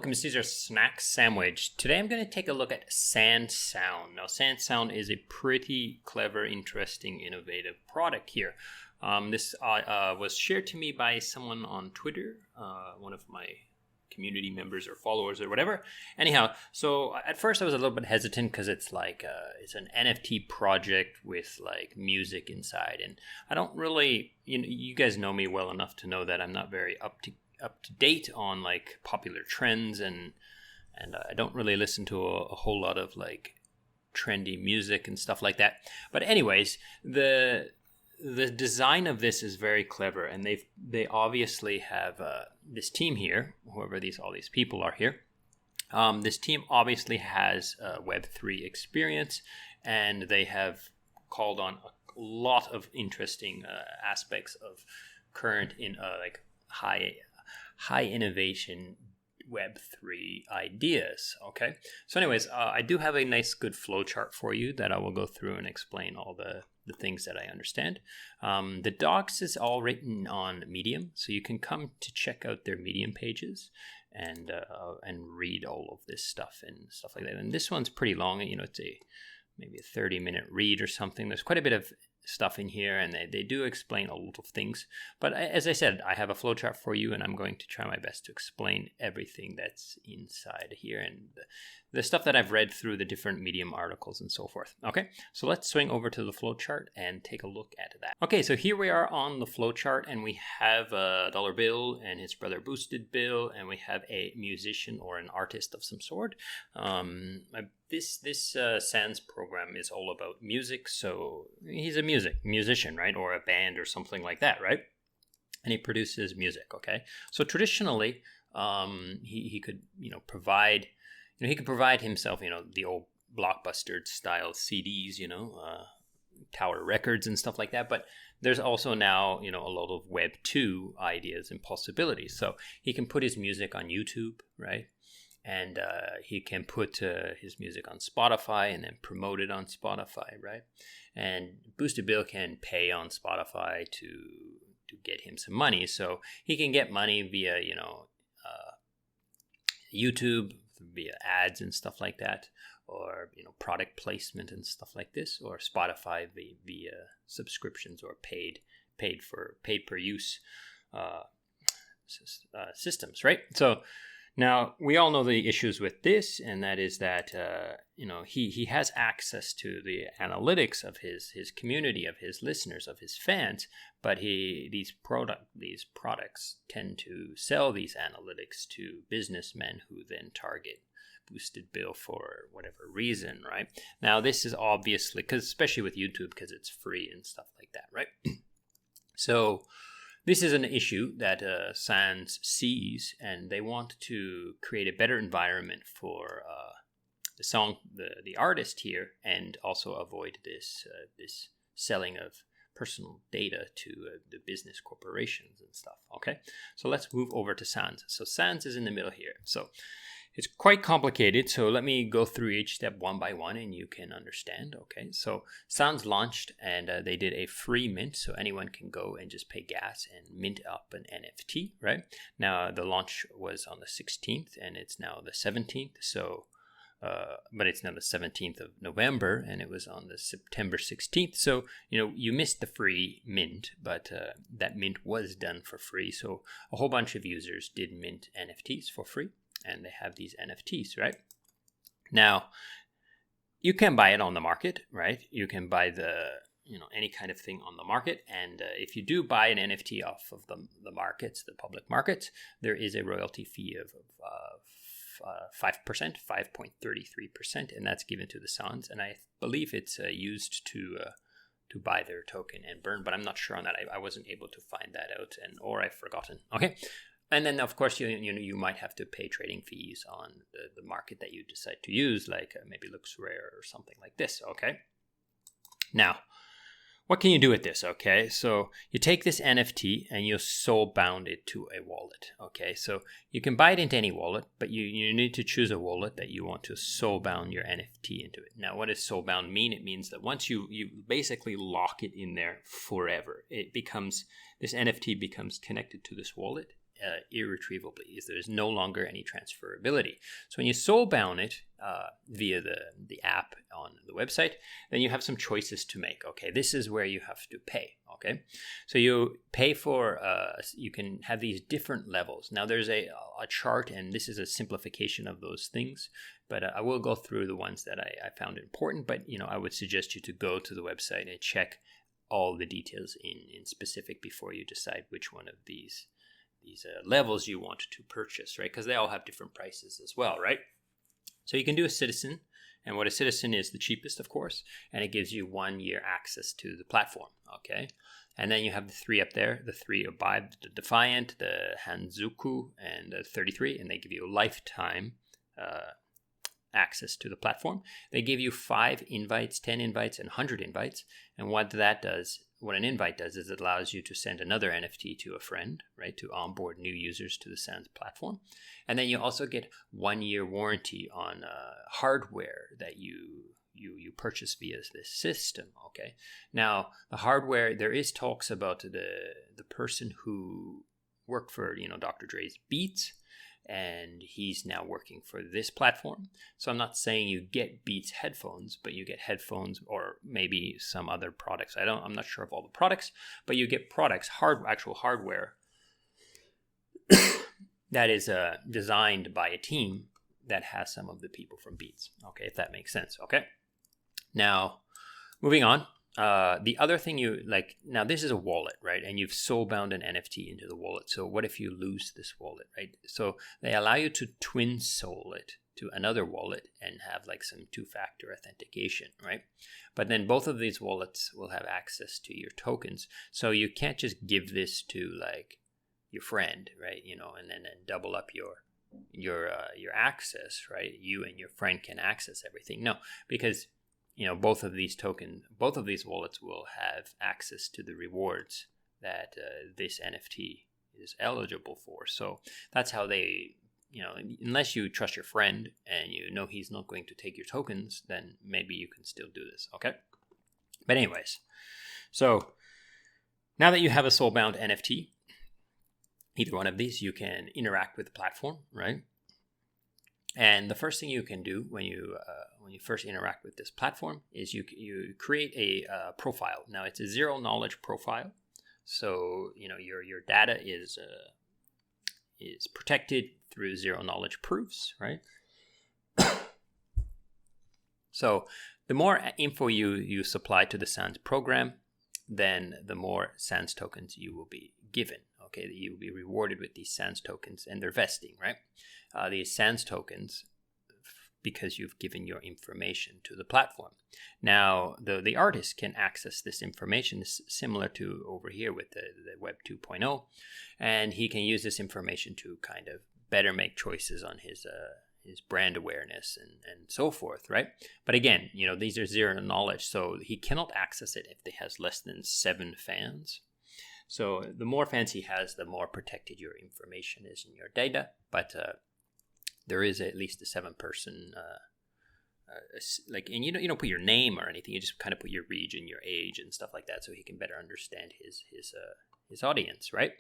welcome to Caesar Snack Sandwich. Today I'm going to take a look at SANSound. Now, SANSound is a pretty clever, interesting, innovative product here. This was shared to me by someone on Twitter, one of my community members or followers or whatever. Anyhow, so at first I was a little bit hesitant because it's like it's an NFT project with like music inside, and I don't really, you guys know me well enough to know that I'm not very up to date on like popular trends, and I don't really listen to a whole lot of like trendy music and stuff like that. But anyways, the design of this is very clever, and they obviously have this team here, whoever all these people are here. This team obviously has Web3 experience, and they have called on a lot of interesting aspects of current in like high innovation Web3 ideas. Okay, so anyways, I do have a nice good flowchart for you that I will go through and explain all the things that I understand. The docs is all written on Medium, so you can come to check out their Medium pages and read all of this stuff and stuff like that. And this one's pretty long. It's maybe a 30-minute read or something. There's quite a bit of stuff in here, and they do explain a lot of things. But as I said, I have a flowchart for you, and I'm going to try my best to explain everything that's inside here and the stuff that I've read through the different Medium articles and so forth. Okay, so let's swing over to the flowchart and take a look at that. Okay, so here we are on the flowchart, and we have a dollar bill and his brother Boosted Bill, and we have a musician or an artist of some sort. This SANS program is all about music, so he's a musician, right? Or a band or something like that, right? And he produces music, okay? So traditionally, he could, provide, he could provide himself, the old Blockbuster style CDs, Tower Records and stuff like that. But there's also now, a lot of Web 2 ideas and possibilities. So he can put his music on YouTube, right? And he can put his music on Spotify and then promote it on Spotify, right? And Boosted Bill can pay on Spotify to get him some money. So he can get money via, YouTube, via ads and stuff like that, or, product placement and stuff like this, or Spotify via subscriptions or paid per use systems, right? So now, we all know the issues with this, and that is that, he has access to the analytics of his community, of his listeners, of his fans, but these products tend to sell these analytics to businessmen who then target Boosted Bill for whatever reason, right? Now, this is obviously, because especially with YouTube, because it's free and stuff like that, right? So this is an issue that SANS sees, and they want to create a better environment for the artist here, and also avoid this selling of personal data to the business corporations and stuff. Okay, so let's move over to SANS. So SANS is in the middle here. So it's quite complicated, so let me go through each step one by one and you can understand. Okay, so SANS launched, and they did a free mint, so anyone can go and just pay gas and mint up an NFT, right? Now, the launch was on the 16th, and it's now the 17th, so but it's now the 17th of November, and it was on the September 16th. So, you missed the free mint, but that mint was done for free. So a whole bunch of users did mint NFTs for free, and they have these NFTs, right? Now, you can buy it on the market, right? You can buy any kind of thing on the market. And if you do buy an NFT off of the markets, the public markets, there is a royalty fee of 5%, 5.33%, and that's given to the SANS. And I believe it's used to buy their token and burn, but I'm not sure on that. I wasn't able to find that out, or I've forgotten. Okay. And then, of course, you might have to pay trading fees on the market that you decide to use, like maybe looks rare or something like this, okay? Now, what can you do with this, okay? So you take this NFT and you soul bound it to a wallet, okay? So you can buy it into any wallet, but you need to choose a wallet that you want to soul bound your NFT into it. Now, what does soul bound mean? It means that once you basically lock it in there forever, this NFT becomes connected to this wallet irretrievably. There's no longer any transferability. So when you soulbound it via the app on the website, then you have some choices to make. Okay, this is where you have to pay. Okay, so you pay for, you can have these different levels. Now there's a chart, and this is a simplification of those things, but I will go through the ones that I found important. But I would suggest you to go to the website and check all the details in specific before you decide which one of these levels you want to purchase, right? Because they all have different prices as well, right? So you can do a citizen, and what a citizen is the cheapest, of course, and it gives you 1 year access to the platform, okay? And then you have the 3 up there, the 3 abide, the Defiant, the Hanzuku, and the 33, and they give you a lifetime access to the platform. They give you 5 invites, 10 invites, and 100 invites. And what an invite does is it allows you to send another NFT to a friend, right, to onboard new users to the Sans platform. And then you also get 1 year warranty on hardware that you purchase via this system. Okay. Now the hardware, there is talks about the person who worked for Dr. Dre's Beats, and he's now working for this platform. So I'm not saying you get Beats headphones, but you get headphones or maybe some other products. I'm not sure of all the products, but you get products, actual hardware that is designed by a team that has some of the people from Beats. Okay, if that makes sense. Okay. Now, moving on. The other thing now this is a wallet, right? And you've soulbound an NFT into the wallet. So what if you lose this wallet, right? So they allow you to twin soul it to another wallet and have some 2-factor authentication, right? But then both of these wallets will have access to your tokens. So you can't just give this to your friend, right? And then double up your access, right? You and your friend can access everything. No, because both of these wallets will have access to the rewards that this NFT is eligible for. So that's how they, unless you trust your friend and he's not going to take your tokens, then maybe you can still do this, okay? But anyways, so now that you have a soulbound NFT, either one of these, you can interact with the platform, right? And the first thing you can do when you first interact with this platform is you create a profile. Now it's a zero knowledge profile, so your data is protected through zero knowledge proofs, right? So the more info you supply to the Sans program, then the more Sans tokens you will be given. Okay, you will be rewarded with these Sans tokens, and they're vesting, right? These Sans tokens, because you've given your information to the platform. Now, the artist can access this information. This is similar to over here with the Web 2.0, and he can use this information to kind of better make choices on his brand awareness and so forth, right? But again, these are zero knowledge, so he cannot access it if he has less than 7 fans. So the more fans he has, the more protected your information is in your data. But there is at least a 7-person, and you don't put your name or anything. You just kind of put your region, your age, and stuff like that, so he can better understand his audience, right?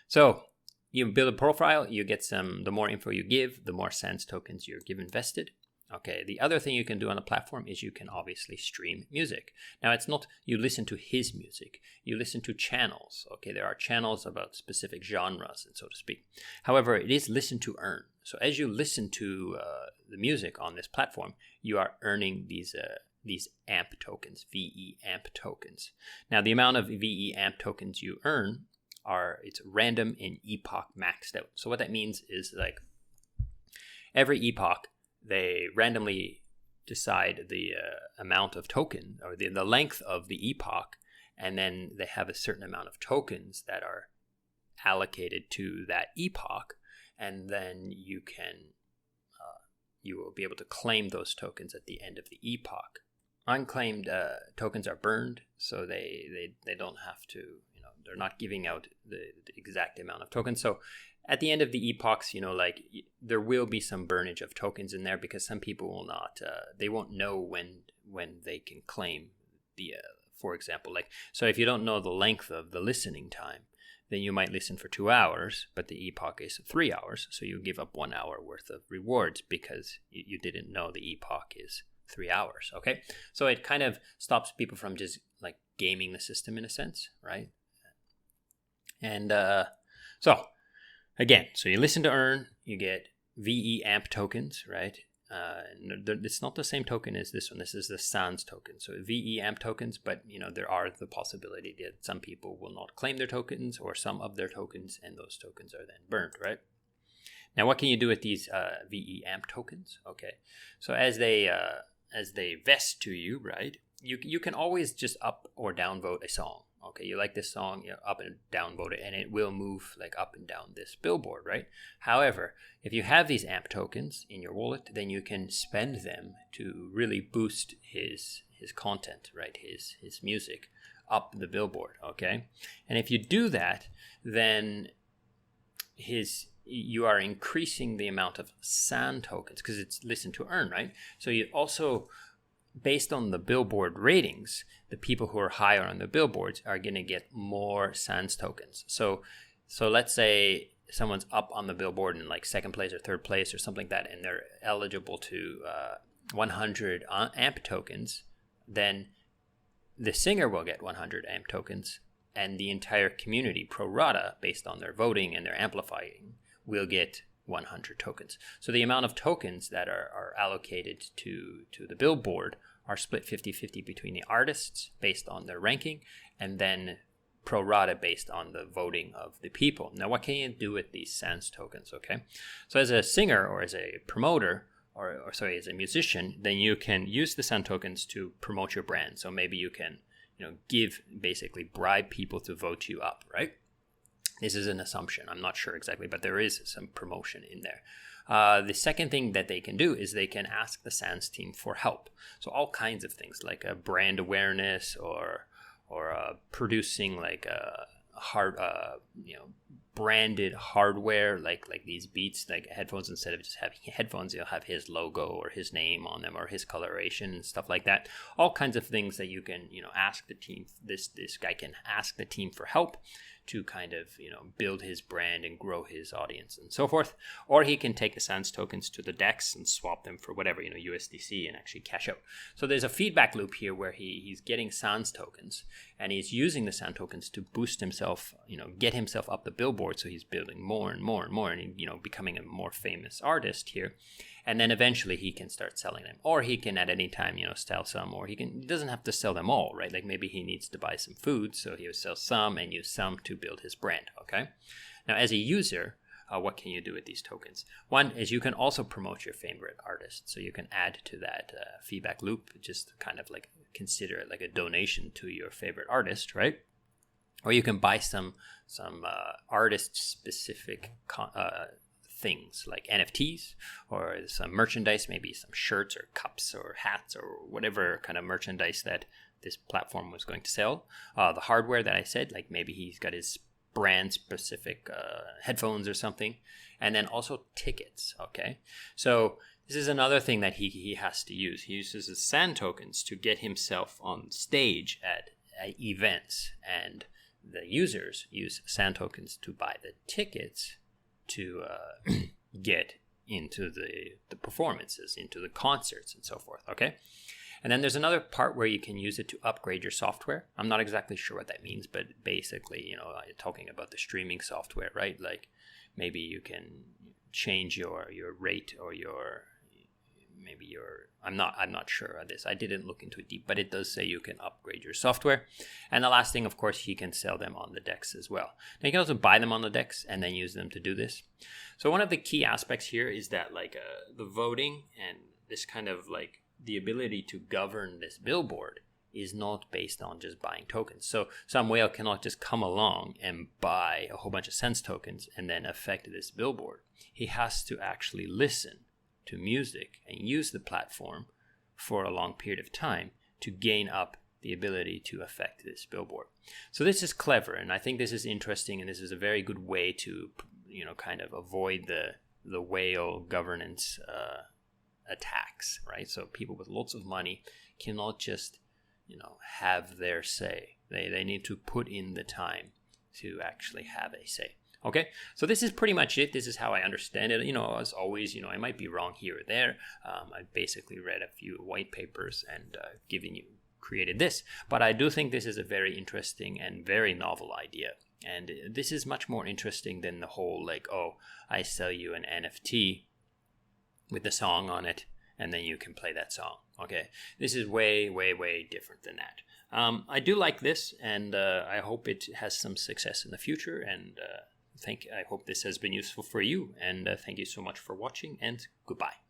So you build a profile. You get the more info you give, the more Sans tokens you're given vested. Okay, the other thing you can do on the platform is you can obviously stream music. Now, it's not you listen to his music, you listen to channels. Okay, there are channels about specific genres, and so to speak. However, it is listen to earn. So as you listen to the music on this platform, you are earning these AMP tokens, VE AMP tokens. Now, the amount of VE AMP tokens you earn it's random and epoch maxed out. So what that means is every epoch, they randomly decide the amount of token or the length of the epoch, and then they have a certain amount of tokens that are allocated to that epoch, and then you will be able to claim those tokens at the end of the epoch. Unclaimed tokens are burned, so they don't have to, they're not giving out the exact amount of tokens. So at the end of the epochs, there will be some burnage of tokens in there because some people will not, they won't know when they can claim the, for example, so if you don't know the length of the listening time, then you might listen for 2 hours, but the epoch is 3 hours. So you give up 1 hour worth of rewards because you didn't know the epoch is 3 hours. Okay. So it kind of stops people from just like gaming the system in a sense, right? And so again, so you listen to earn, you get VE AMP tokens, right? It's not the same token as this one. This is the SANS token. So VE AMP tokens, but there are the possibility that some people will not claim their tokens or some of their tokens, and those tokens are then burned, right? Now, what can you do with these VE AMP tokens? Okay, so as they vest to you, right? You can always just up or down vote a song. Okay, you like this song, you up and down vote it, and it will move like up and down this billboard, right? However, if you have these AMP tokens in your wallet, then you can spend them to really boost his content, right? His music up the billboard, okay? And if you do that, then you are increasing the amount of SAN tokens because it's listen to earn, right? So you also, based on the billboard ratings, the people who are higher on the billboards are going to get more SANS tokens. So let's say someone's up on the billboard in like second place or third place or something like that, and they're eligible to 100 AMP tokens, then the singer will get 100 AMP tokens, and the entire community pro rata, based on their voting and their amplifying, will get 100 tokens. So the amount of tokens that are allocated to the billboard are split 50-50 between the artists based on their ranking, and then pro rata based on the voting of the people. Now, what can you do with these SANS tokens? Okay, so as a singer or as a promoter, or as a musician, then you can use the SAN tokens to promote your brand. So maybe you can basically bribe people to vote you up, right? This is an assumption. I'm not sure exactly, but there is some promotion in there. The second thing that they can do is they can ask the SANS team for help. So all kinds of things like brand awareness or producing like a branded hardware, like these Beats, like headphones. Instead of just having headphones, you'll have his logo or his name on them or his coloration and stuff like that. All kinds of things that you can ask the team. This guy can ask the team for help to kind of build his brand and grow his audience and so forth. Or he can take the SANS tokens to the DEX and swap them for whatever, USDC, and actually cash out. So there's a feedback loop here where he's getting SANS tokens, and he's using the SANS tokens to boost himself, get himself up the billboard. So he's building more and more and more, and becoming a more famous artist here. And then eventually he can start selling them, or he can at any time, sell some, or he doesn't have to sell them all, right? Like maybe he needs to buy some food, so he'll sell some and use some to build his brand. Okay. Now, as a user, what can you do with these tokens? One is you can also promote your favorite artist, so you can add to that feedback loop. Just kind of like consider it like a donation to your favorite artist, right? Or you can buy some artist-specific things like NFTs or some merchandise, maybe some shirts or cups or hats or whatever kind of merchandise that this platform was going to sell. The hardware that I said, like maybe he's got his brand-specific headphones or something, and then also tickets. Okay, so this is another thing that he has to use. He uses his SAN tokens to get himself on stage at events, and the users use SAN tokens to buy the tickets to get into the performances, into the concerts and so forth, okay? And then there's another part where you can use it to upgrade your software. I'm not exactly sure what that means, but basically, talking about the streaming software, right? Like maybe you can change your rate or I'm not sure of this. I didn't look into it deep, but it does say you can upgrade your software. And the last thing, of course, you can sell them on the DEX as well. Now you can also buy them on the DEX and then use them to do this. So one of the key aspects here is that like the voting and this kind of like the ability to govern this billboard is not based on just buying tokens. So some whale cannot just come along and buy a whole bunch of SANS tokens and then affect this billboard. He has to actually listen to music and use the platform for a long period of time to gain up the ability to affect this billboard. So this is clever, and I think this is interesting, and this is a very good way to kind of avoid the whale governance attacks, right? So people with lots of money cannot just have their say. They need to put in the time to actually have a say. Okay, so this is pretty much it. This is how I understand it. As always, I might be wrong here or there. I basically read a few white papers and created this. But I do think this is a very interesting and very novel idea. And this is much more interesting than the whole I sell you an NFT with a song on it, and then you can play that song. Okay, this is way, way, way different than that. I do like this, and I hope it has some success in the future. And I hope this has been useful for you. And thank you so much for watching, and goodbye.